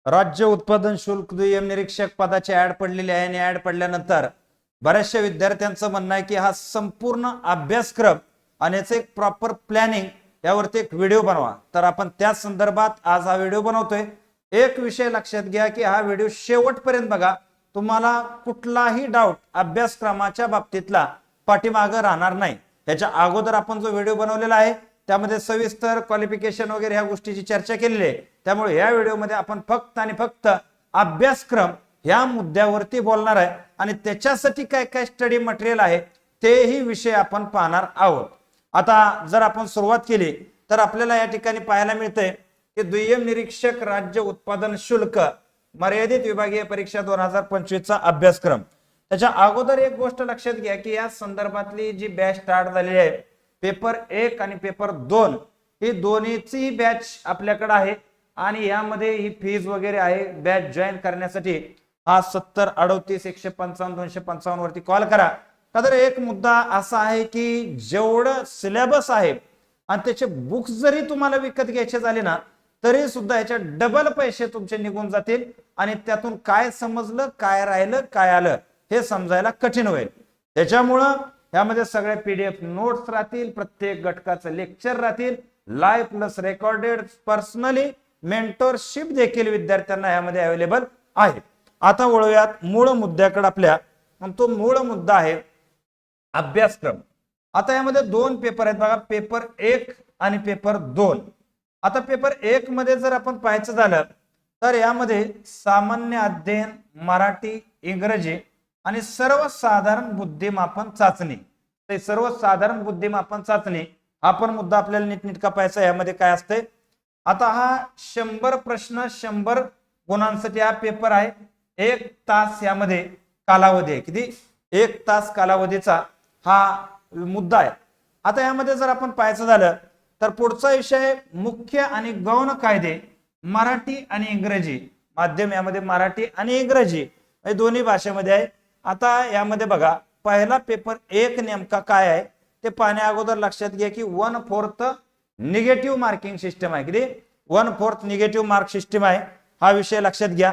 राज्य उत्पादन शुल्क दुय्यम निरीक्षक पदाची ऍड पडलेली आहे आणि ऍड पडल्यानंतर बऱ्याचशा विद्यार्थ्यांचं म्हणणं आहे की हा संपूर्ण अभ्यासक्रम आणि याचं एक प्रॉपर प्लॅनिंग यावरती एक व्हिडिओ बनवा. तर आपण त्या संदर्भात आज हा व्हिडिओ बनवतोय. एक विषय लक्षात घ्या की हा व्हिडिओ शेवटपर्यंत बघा. तुम्हाला कुठलाही डाऊट अभ्यासक्रमाच्या बाबतीतला पाठीमागं राहणार नाही. याच्या अगोदर आपण जो व्हिडिओ बनवलेला आहे त्यामध्ये सविस्तर क्वालिफिकेशन वगैरे ह्या गोष्टीची चर्चा केलेली आहे. त्यामुळे या व्हिडिओमध्ये आपण फक्त आणि फक्त अभ्यासक्रम या मुद्द्यावरती बोलणार आहे आणि त्याच्यासाठी काय काय स्टडी मटेरियल आहे तेही विषय आपण पाहणार आहोत. आता जर आपण सुरुवात केली तर आपल्याला या ठिकाणी पाहायला मिळतंय की दुय्यम निरीक्षक राज्य उत्पादन शुल्क मर्यादित विभागीय परीक्षा 2025 चा अभ्यासक्रम. त्याच्या अगोदर एक गोष्ट लक्षात घ्या की या संदर्भातली जी बॅच स्टार्ट झालेली आहे पेपर 1 आणि पेपर 2 ही दोन्हीची बॅच आपल्याकडे आहे आणि यामध्ये ही फीज वगैरे आहे. बॅच जॉईन करण्यासाठी हा 70 38 155 255 वरती कॉल करा. तर एक मुद्दा असा आहे की जेवढं सिलेबस आहे आणि त्याचे बुक्स जरी तुम्हाला विकत घ्यायचे झाले ना तरी सुद्धा याच्या डबल पैसे तुमचे निघून जातील आणि त्यातून काय समजलं काय राहिलं काय आलं हे समजायला कठीण होईल. त्याच्यामुळं यामध्ये सगळे पीडीएफ नोट्स राहतील, प्रत्येक घटकाचं लेक्चर राहतील, live plus recorded, personally mentorship देखील विद्यार्थ्यांना यामध्ये अवेलेबल आहे. आता वळूयात मूळ मुद्द्याकडे आपल्या. तो मूळ मुद्दा आहे अभ्यासक्रम. आता यामध्ये दोन पेपर आहेत बघा, पेपर 1 आणि पेपर 2. आता पेपर 1 मध्ये जर आपण पाहायचं झालं तर यामध्ये सामान्य अध्ययन, मराठी, इंग्रजी आणि सर्वसाधारण बुद्धिमापन चाचणी. ते सर्वसाधारण बुद्धिमापन चाचणी हा पण मुद्दा आपल्याला नीटनेटका पाहायचा. यामध्ये काय असते, आता हा 100 प्रश्न 100 गुणांसाठी हा पेपर आहे. 1 तास यामध्ये कालावधी आहे. किती? 1 तास कालावधीचा हा मुद्दा आहे. आता यामध्ये जर आपण पाहायचं झालं तर पुढचा विषय मुख्य आणि गौण कायदे, मराठी आणि इंग्रजी माध्यम. यामध्ये मराठी आणि इंग्रजी हे दोन्ही भाषेमध्ये आहे. आता यामध्ये बघा पहिला पेपर 1 नेमका काय आहे ते पाहण्या अगोदर लक्षात घ्या की 1/4 निगेटिव्ह मार्किंग सिस्टम आहे. किती? 1/4 निगेटिव्ह मार्क सिस्टम आहे. हा विषय लक्षात घ्या.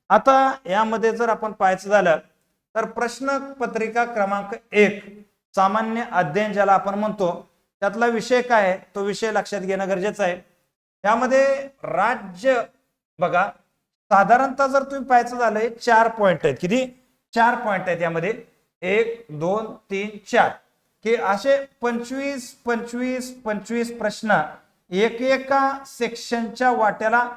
आता यामध्ये जर आपण पाहायचं झालं तर प्रश्न पत्रिका क्रमांक 1 सामान्य अध्ययन ज्याला आपण म्हणतो त्यातला विषय काय आहे तो विषय लक्षात घेणं गरजेचं आहे. यामध्ये राज्य बघा साधारणतः जर तुम्ही पाहायचं झालं 4 पॉइंट आहेत. किती? 4 पॉइंट आहेत. यामध्ये 1 2 3 4 की असे 25 25 25 प्रश्न एका सेक्शनच्या वाट्याला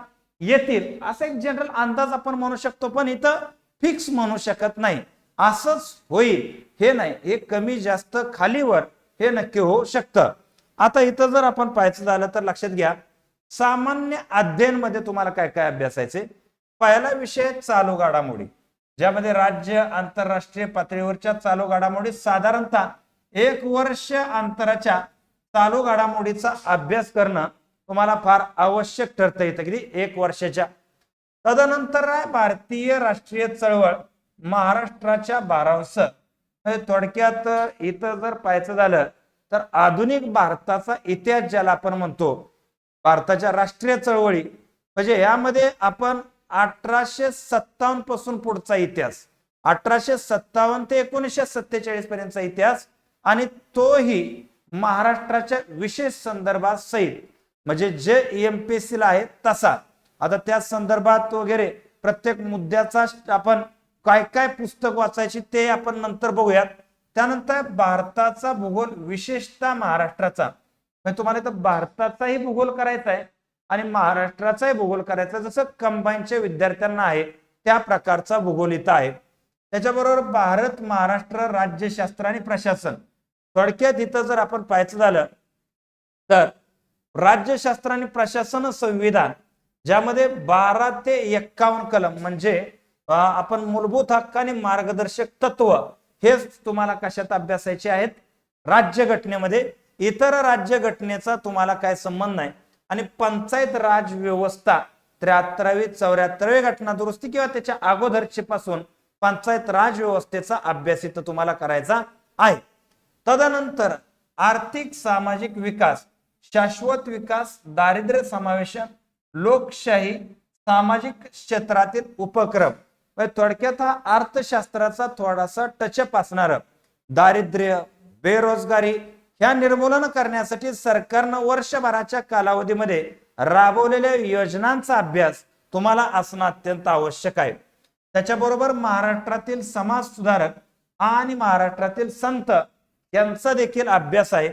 येतील असा एक जनरल अंदाज आपण म्हणू शकतो. पण इथं फिक्स म्हणू शकत नाही. असंच होईल हे नाही, हे कमी जास्त खालीवर हे नक्की होऊ शकतं. आता इथं जर आपण पाहायचं झालं तर लक्षात घ्या सामान्य अध्ययन मध्ये तुम्हाला काय काय अभ्यासायचे. पहिला विषय चालू घडामोडी, ज्यामध्ये राज्य आंतरराष्ट्रीय पातळीवरच्या चालू घडामोडी साधारणतः 1 वर्ष अंतराच्या चालू घडामोडीचा अभ्यास करणं तुम्हाला फार आवश्यक ठरतं. इथं किती? 1 वर्षाच्या. तदनंतर भारतीय राष्ट्रीय चळवळ, महाराष्ट्राच्या 12 थोडक्यात इथं जर पाहायचं झालं तर आधुनिक भारताचा इतिहास ज्याला आपण म्हणतो, भारताच्या राष्ट्रीय चळवळी म्हणजे यामध्ये आपण 1857 पासून पुढचा इतिहास, 1857 ते 1947 पर्यंतचा इतिहास आणि तोही महाराष्ट्राच्या विशेष संदर्भात सहित, म्हणजे जे एमपीएससी ला आहे तसा. आता त्या संदर्भात वगैरे प्रत्येक मुद्द्याचा आपण काय काय पुस्तक वाचायची ते आपण नंतर बघूयात. त्यानंतर भारताचा भूगोल, विशेषतः महाराष्ट्राचा. म्हणजे तुम्हाला इथं भारताचाही भूगोल करायचा आहे आणि महाराष्ट्राचाही भूगोल करायचा, जसं कंबाईनच्या विद्यार्थ्यांना आहे त्या प्रकारचा भूगोल इथं आहे. त्याच्याबरोबर भारत महाराष्ट्र राज्यशास्त्र आणि प्रशासन. थोडक्यात इथं जर आपण पाहायचं झालं तर राज्यशास्त्र आणि प्रशासन संविधान, ज्यामध्ये 12 ते 51 कलम म्हणजे आपण मूलभूत हक्क आणि मार्गदर्शक तत्व हेच तुम्हाला कशात अभ्यासायचे आहेत? राज्यघटनेमध्ये. इतर राज्यघटनेचा तुम्हाला काय संबंध नाही. आणि पंचायत राज व्यवस्था 73वी 74वी घटना दुरुस्ती किंवा त्याच्या अगोदरची पासून पंचायत राज व्यवस्थेचा अभ्यास इथं तुम्हाला करायचा आहे. तदनंतर आर्थिक सामाजिक विकास, शाश्वत विकास, दारिद्र्य समावेशन, लोकशाही, सामाजिक क्षेत्रातील उपक्रम, म्हणजे थोडक्यात हा अर्थशास्त्राचा थोडासा टचअप असणार. दारिद्र्य, बेरोजगारी ह्या निर्मूलन करण्यासाठी सरकारनं वर्षभराच्या कालावधीमध्ये राबवलेल्या योजनांचा अभ्यास तुम्हाला असणं अत्यंत आवश्यक आहे. त्याच्याबरोबर महाराष्ट्रातील समाज सुधारक आणि महाराष्ट्रातील संत यांचा देखील अभ्यास आहे.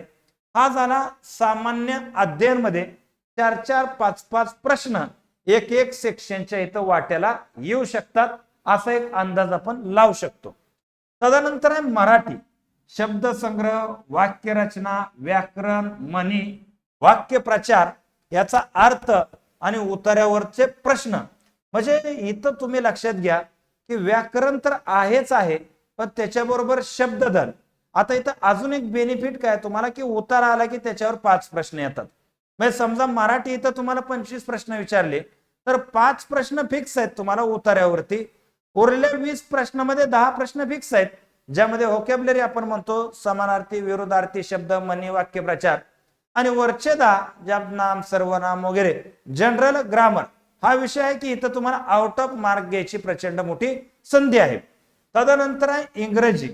हा झाला सामान्य अध्ययन मध्ये 4-4, 5-5 प्रश्न एक एक सेक्शनच्या इथं वाट्याला येऊ शकतात, असा एक अंदाज आपण लावू शकतो. तदनंतर आहे मराठी शब्दसंग्रह, वाक्यरचना, व्याकरण, म्हणी, वाक्यप्रचार याचा अर्थ आणि उतार्यावरचे प्रश्न. म्हणजे इथं तुम्ही लक्षात घ्या की व्याकरण तर आहेच आहे, पण त्याच्याबरोबर शब्दधन. आता इथं अजून एक बेनिफिट काय तुम्हाला की उतारा आला की त्याच्यावर 5 प्रश्न येतात. म्हणजे समजा मराठी इथं तुम्हाला 25 प्रश्न विचारले तर 5 प्रश्न फिक्स आहेत तुम्हाला उतार्यावरती. उरलेल्या 20 प्रश्नामध्ये 10 प्रश्न फिक्स आहेत, ज्यामध्ये व्होकॅब्युलरी आपण म्हणतो, समानार्थी, विरुद्धार्थी शब्द, म्हणी, वाक्यप्रचार, आणि वरचे 10 ज्या नाम, सर्वनाम वगैरे जनरल ग्रामर हा विषय आहे की इथं तुम्हाला आउट ऑफ मार्क घ्यायची प्रचंड मोठी संधी आहे. तदनंतर आहे इंग्रजी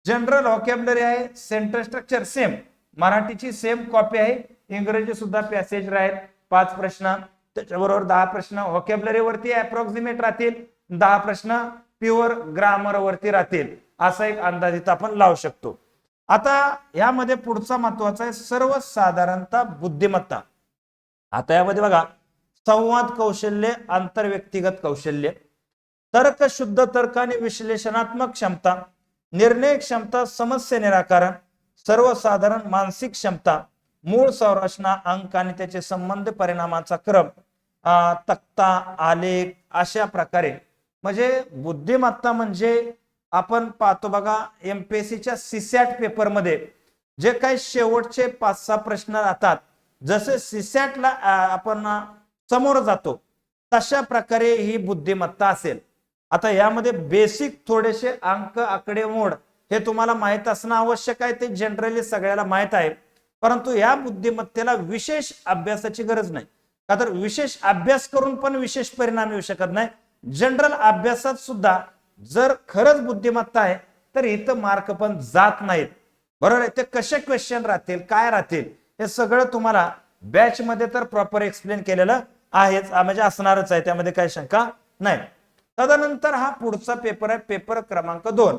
जनरल व्होकॅब्युलरी आहे, सेंटेन्स स्ट्रक्चर सेम, मराठीची सेम कॉपी आहे, इंग्रजी सुद्धा पॅसेज राहील 5 प्रश्न, त्याच्याबरोबर 10 प्रश्न व्होकॅब्युलरी वरती अप्रॉक्सिमेट राहतील, 10 प्रश्न प्युअर ग्रामर वरती राहतील, असा एक अंदाज इथं आपण लावू शकतो. आता यामध्ये पुढचा महत्वाचा आहे सर्वसाधारणता बुद्धिमत्ता. आता यामध्ये बघा संवाद कौशल्य, आंतरव्यक्तिगत कौशल्य, तर्क, शुद्ध तर्क आणि विश्लेषणात्मक क्षमता, निर्णय क्षमता, समस्या निराकरण, सर्वसाधारण मानसिक क्षमता, मूळ संरचना, अंक आणि त्याचे संबंध, परिणामाचा क्रम, तक्ता, आलेख, अशा प्रकारे. म्हणजे बुद्धिमत्ता म्हणजे आपण पाहतो बघा एमपीएससीच्या सीसॅट पेपर मध्ये जे काही शेवटचे 5-6 प्रश्न राहतात, जसे सीसॅटला आपण समोर जातो तशा प्रकारे ही बुद्धिमत्ता असेल. आता यामध्ये बेसिक थोडेसे अंक, आकडेमोड हे तुम्हाला माहित असणं आवश्यक आहे, ते जनरली सगळ्याला माहित आहे. परंतु या बुद्धिमत्तेला विशेष अभ्यासाची गरज नाही, का तर विशेष अभ्यास करून पण विशेष परिणाम येऊ शकत नाही. जनरल अभ्यासात सुद्धा जर खरंच बुद्धिमत्ता आहे तर इथं मार्क पण जात नाहीत. बरोबर आहे. ते कसे क्वेश्चन राहतील, काय राहतील, हे सगळं तुम्हाला बॅच मध्ये तर प्रॉपर एक्सप्लेन केलेलं आहेच, म्हणजे असणारच आहे, त्यामध्ये काही शंका नाही. तदनंतर हा पुढचा पेपर आहे पेपर क्रमांक 2,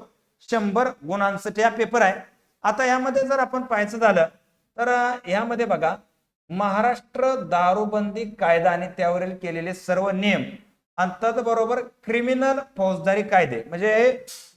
100 गुणांसाठी हा पेपर आहे. आता यामध्ये जर आपण पाहायचं झालं तर यामध्ये बघा महाराष्ट्र दारूबंदी कायदा आणि त्यावरील केलेले सर्व नियम आणि त्याचबरोबर क्रिमिनल फौजदारी कायदे, म्हणजे हे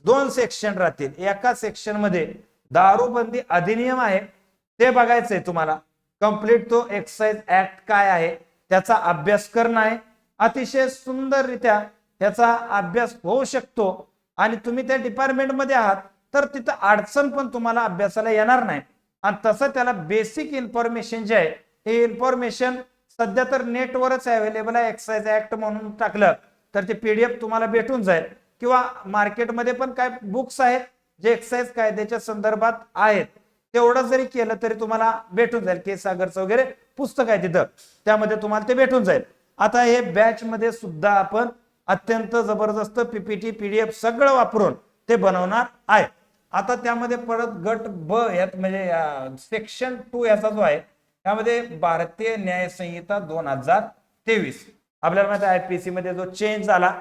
2 सेक्शन राहतील. एका सेक्शन मध्ये दारूबंदी अधिनियम आहे ते बघायचंय तुम्हाला, कंप्लीट तो एक्साइज ऍक्ट काय आहे त्याचा अभ्यास करणं आहे. अतिशय सुंदररित्या त्याचा अभ्यास होऊ शकतो आणि तुम्ही त्या डिपार्टमेंट मध्ये आहात तर तिथं अडचण पण तुम्हाला अभ्यासाला येणार नाही. आणि तसं त्याला बेसिक इन्फॉर्मेशन जे आहे हे इन्फॉर्मेशन सध्या तर नेटवरच अवेलेबल आहे. एक्साइज ऍक्ट म्हणून टाकलं तर ते पीडीएफ तुम्हाला भेटून जाईल, किंवा मार्केटमध्ये पण काय बुक्स आहेत जे एक्साइज कायद्याच्या संदर्भात आहेत, तेवढं जरी केलं तरी तुम्हाला भेटून जाईल. के सागरचं वगैरे पुस्तक आहे तिथं, त्यामध्ये तुम्हाला ते भेटून जाईल. आता हे बॅच मध्ये सुद्धा आपण अत्यंत जबरदस्त पीपीटी, पीडीएफ सगळं वापरून ते बनवणार आहे. आता त्यामध्ये परत गट ब यात म्हणजे सेक्शन 2 याचा जो आहे त्यामध्ये भारतीय न्याय संहिता 2023, आपल्याला माहिती आहे आयपीसी मध्ये जो चेंज झाला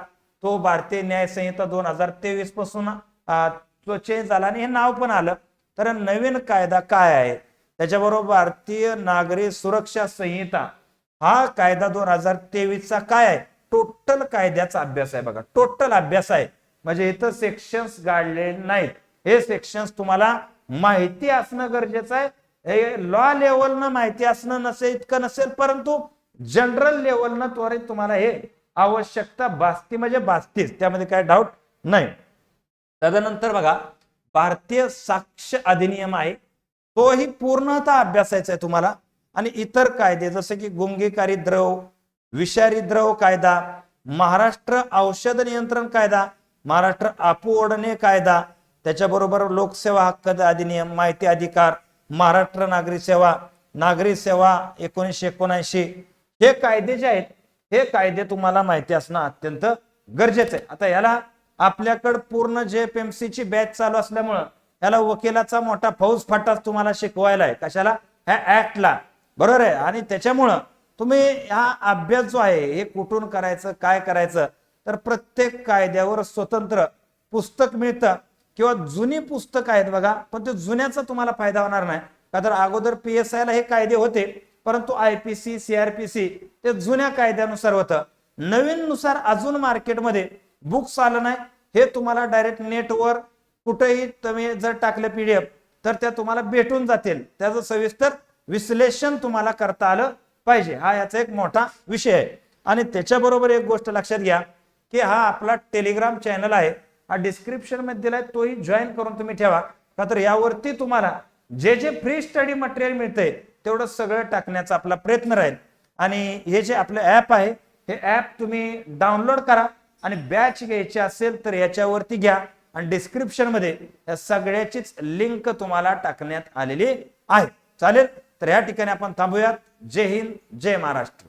तो भारतीय न्याय संहिता 2023 पासून तो चेंज झाला आणि हे नाव पण आलं. तर नवीन कायदा काय आहे, त्याच्याबरोबर भारतीय नागरी सुरक्षा संहिता हा कायदा 2023 चा काय आहे, टोटल कायद्याचा अभ्यास आहे. बघा टोटल अभ्यास आहे, म्हणजे इथं सेक्शन्स गाडले नाहीत. हे सेक्शन्स तुम्हाला माहिती असणं गरजेचं आहे. हे लॉ लेवलनं माहिती असणं नसेल इतकं नसेल, परंतु जनरल लेवलनं त्वरित तुम्हाला हे आवश्यकता भासती म्हणजे भासतीच, त्यामध्ये काय डाऊट नाही. तदनंतर बघा भारतीय साक्ष अधिनियम आहे, तोही पूर्णतः अभ्यासायचा आहे तुम्हाला. आणि इतर कायदे जसे की गुंगीकारी द्रव, विषारी द्रव कायदा, महाराष्ट्र औषध नियंत्रण कायदा, महाराष्ट्र आपू ओढणे कायदा, त्याच्याबरोबर लोकसेवा हक्क अधिनियम, माहिती अधिकार, महाराष्ट्र नागरी सेवा 1979, हे कायदे जे आहेत हे कायदे तुम्हाला माहिती असणं अत्यंत गरजेचं आहे. आता याला आपल्याकडे पूर्ण JFMC ची बॅच चालू असल्यामुळं याला वकिलाचा मोठा फौज फाटाच तुम्हाला शिकवायला आहे. कशाला? ह्या ऍक्टला, बरोबर आहे. आणि त्याच्यामुळं तुम्ही हा अभ्यास जो आहे हे कुठून करायचं, काय करायचं, तर प्रत्येक कायद्यावर स्वतंत्र पुस्तक मिळतं किंवा जुनी पुस्तक आहेत बघा, पण ते जुन्याचा तुम्हाला फायदा होणार नाही. का तर अगोदर PSI ला हे कायदे होते, परंतु IPC CRPC ते जुन्या कायद्यानुसार होतं. नवीन नुसार अजून मार्केटमध्ये बुक्स आलं नाही. हे तुम्हाला डायरेक्ट नेटवर कुठेही तुम्ही जर टाकले PDF तर त्या तुम्हाला भेटून जातील. त्याचं सविस्तर विश्लेषण तुम्हाला करता आलं पाहिजे. हा याचा एक मोठा विषय आहे. आणि त्याच्याबरोबर एक गोष्ट लक्षात घ्या की हा आपला टेलिग्राम चॅनल आहे, हा डिस्क्रिप्शन मध्ये दिलाय, तोही जॉईन करून तुम्ही ठेवा. का तर यावरती तुम्हाला जे जे फ्री स्टडी मटेरियल मिळतंय तेवढं सगळं टाकण्याचा आपला प्रयत्न राहील. आणि हे जे आपलं ऍप आहे हे ऍप तुम्ही डाउनलोड करा आणि बॅच घ्यायची असेल तर याच्यावरती घ्या आणि डिस्क्रिप्शन मध्ये या सगळ्याचीच लिंक तुम्हाला टाकण्यात आलेली आहे. चालेल, तर या ठिकाणी आपण थांबूयात. जय हिंद, जय महाराष्ट्र.